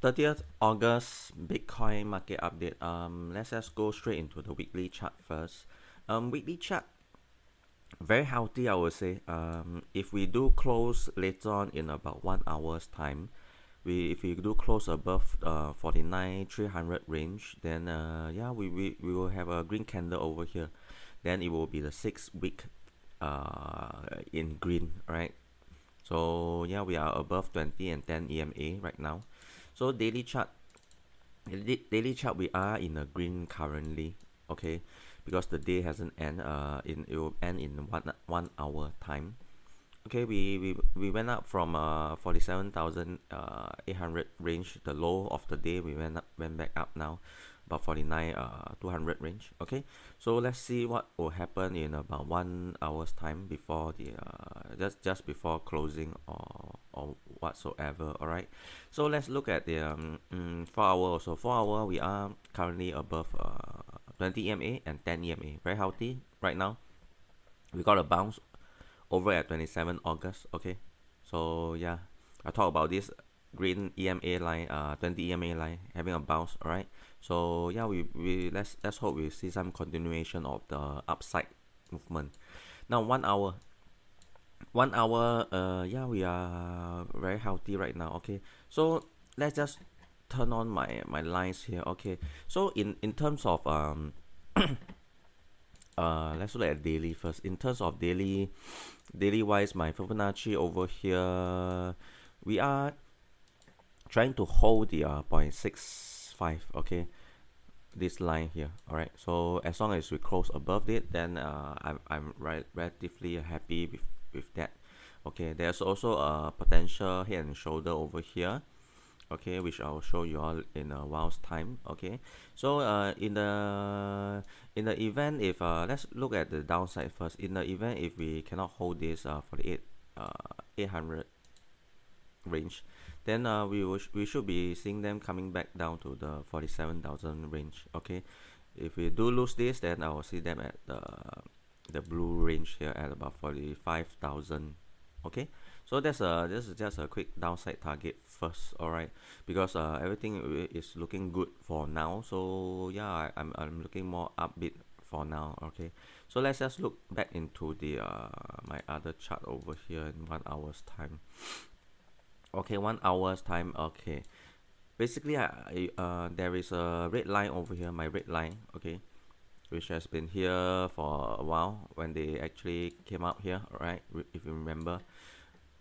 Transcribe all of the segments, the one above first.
30th August Bitcoin market update. Let's just go straight into the weekly chart first. Weekly chart very healthy, I would say. If we do close later on in about 1 hour's time, if we do close above 49,300 range, then yeah, we will have a green candle over here. Then it will be the 6 week in green, right? So yeah, we are above 20 and 10 EMA right now. So daily chart, we are in a green currently, okay, because the day hasn't end. It will end in 1 hour time. Okay, we went up from 47,800 range, the low of the day. We went back up now, about 49,200 range. Okay, so let's see what will happen in about 1 hour's time before the just before closing or whatsoever. All right, so let's look at the 4 hour also. 4 hour, we are currently above 20 EMA and 10 EMA, very healthy right now. We got a bounce over at 27 August. Okay, so yeah, I talk about this green EMA line, 20 EMA line having a bounce. All right, so yeah, we let's hope we see some continuation of the upside movement. Now 1 hour, yeah, we are very healthy right now. Okay, so let's just turn on my lines here. Okay, so in terms of let's look at daily first. In terms of daily wise, my Fibonacci over here, we are trying to hold the 0.65. Okay, this line here. All right, so as long as we close above it, then I'm relatively happy with that. Okay, there's also a potential head and shoulder over here, okay, which I'll show you all in a while's time. Okay, so in the event, if let's look at the downside first. In the event if we cannot hold this 800 range, then we should be seeing them coming back down to the 47,000 range. Okay, if we do lose this, then I will see them at the blue range here at about 45,000. Okay, so this is just a quick downside target first. All right, because everything is looking good for now. So yeah, I'm looking more upbeat for now. Okay, so let's just look back into the my other chart over here in 1 hour's time. Okay, 1 hour's time. Okay, basically there is a red line over here, my red line. Okay, which has been here for a while when they actually came out here. All right, if you remember.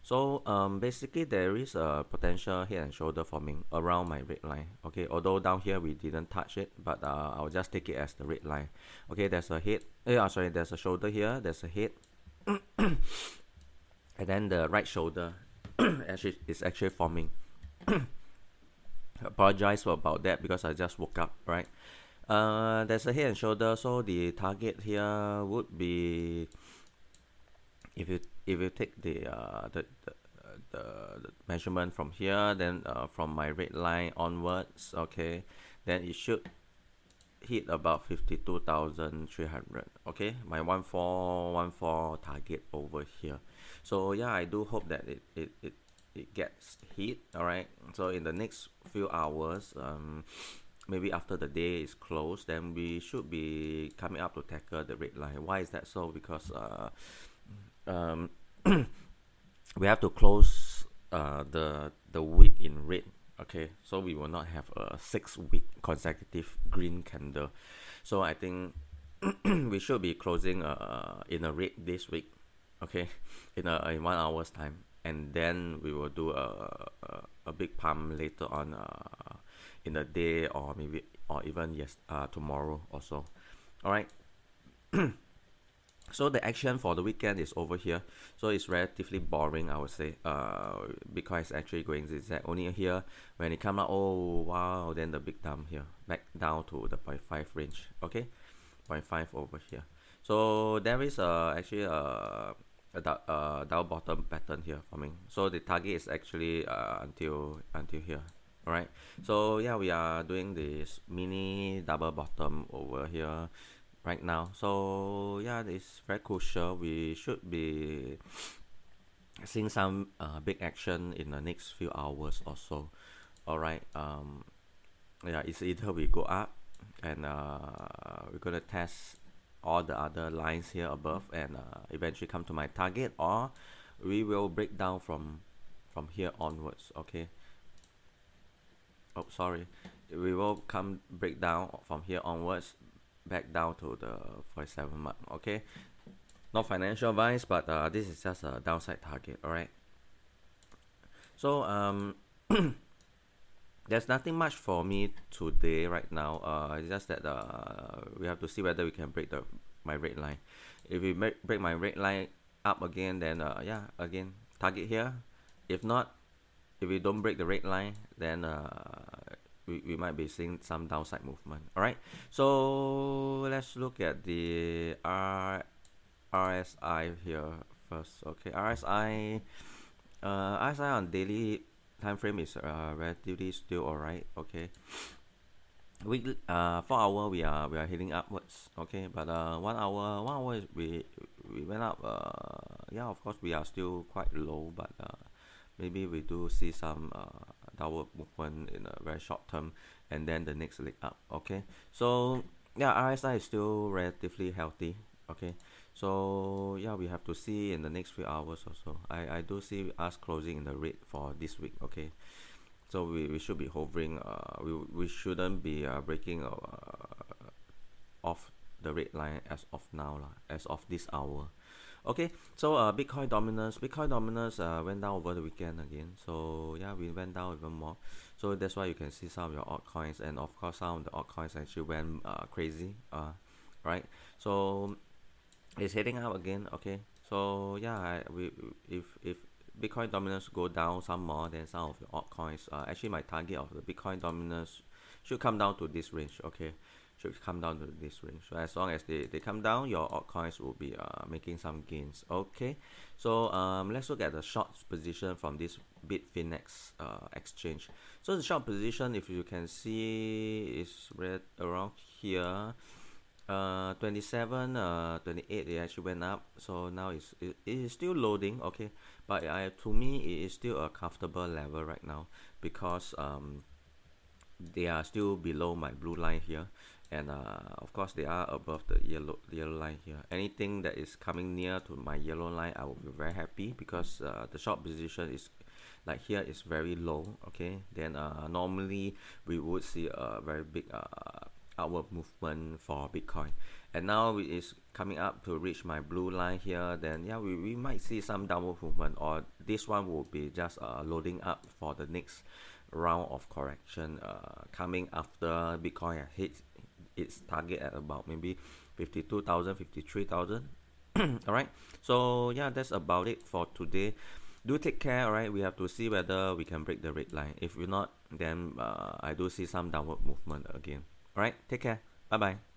So basically there is a potential head and shoulder forming around my red line. Okay, although down here we didn't touch it, but I'll just take it as the red line. Okay, there's a head. Sorry, there's a shoulder here. There's a head, and then the right shoulder actually is actually forming. Apologize for about that because I just woke up. Right. There's a head and shoulder. So the target here would be, if you take the measurement from here, then from my red line onwards, okay, then it should hit about 52,300. Okay, my 1414 target over here. So yeah, I do hope that it gets hit. All right, so in the next few hours, maybe after the day is closed, then we should be coming up to tackle the red line. Why is that so? Because we have to close the week in red. Okay, so we will not have a 6 week consecutive green candle. So I think we should be closing in a red this week. Okay, in 1 hour's time, and then we will do a big pump later on in the day, or maybe or even tomorrow also. All right. So the action for the weekend is over here. So it's relatively boring, I would say. Bitcoin is actually going zigzag. Only here, when it come out, oh wow, then the big dump here, back down to the 0.5 range. Okay, 0.5 over here. So there is actually a down bottom pattern here forming. So the target is actually until here. All right. So yeah, we are doing this mini double bottom over here right now. So yeah, it's very crucial. We should be seeing some big action in the next few hours or so. All right. Yeah, it's either we go up and we're gonna test all the other lines here above and eventually come to my target, or we will break down from here onwards. Okay. Oh, sorry. We will come break down from here onwards back down to the 47 mark. Okay. Not financial advice, but this is just a downside target. All right. So there's nothing much for me today right now. It's just that we have to see whether we can break the my red line. If we break my red line up again, then yeah, again target here. If not, if we don't break the red line, then we might be seeing some downside movement. All right. So let's look at the RSI here first. Okay, RSI on daily time frame is relatively still alright. Okay, weekly 4 hour we are heading upwards. Okay, but 1 hour is we went up. Yeah, of course we are still quite low, but maybe we do see some downward movement in a very short term, and then the next leg up. Okay, so yeah, RSI is still relatively healthy. Okay, so yeah, we have to see in the next few hours or so. I do see us closing in the red for this week. Okay, so we should be hovering. We shouldn't be breaking off the red line as of now lah, as of this hour. Okay, so Bitcoin dominance went down over the weekend again. So yeah, we went down even more. So that's why you can see some of your altcoins, and of course some of the altcoins actually went crazy. Right. So it's heading up again. Okay, so yeah, if Bitcoin dominance go down some more, then some of the altcoins, actually my target of the Bitcoin dominance should come down to this range. Okay, should come down to this range. So as long as they come down, your altcoins will be making some gains. Okay, so let's look at the short position from this Bitfinex exchange. So the short position, if you can see, is right around here. 27 28, it actually went up, so now it is still loading. Okay, but to me it is still a comfortable level right now, because they are still below my blue line here, and of course they are above the yellow line here. Anything that is coming near to my yellow line, I will be very happy, because the short position is like here is very low. Okay, then normally we would see a very big upward movement for Bitcoin, and now it is coming up to reach my blue line here. Then yeah, we might see some downward movement, or this one will be just loading up for the next round of correction coming after Bitcoin hits its target at about maybe 52,000, 53,000. All right, so yeah, that's about it for today. Do take care. All right, we have to see whether we can break the red line. If we're not, then I do see some downward movement again. All right, take care. Bye bye.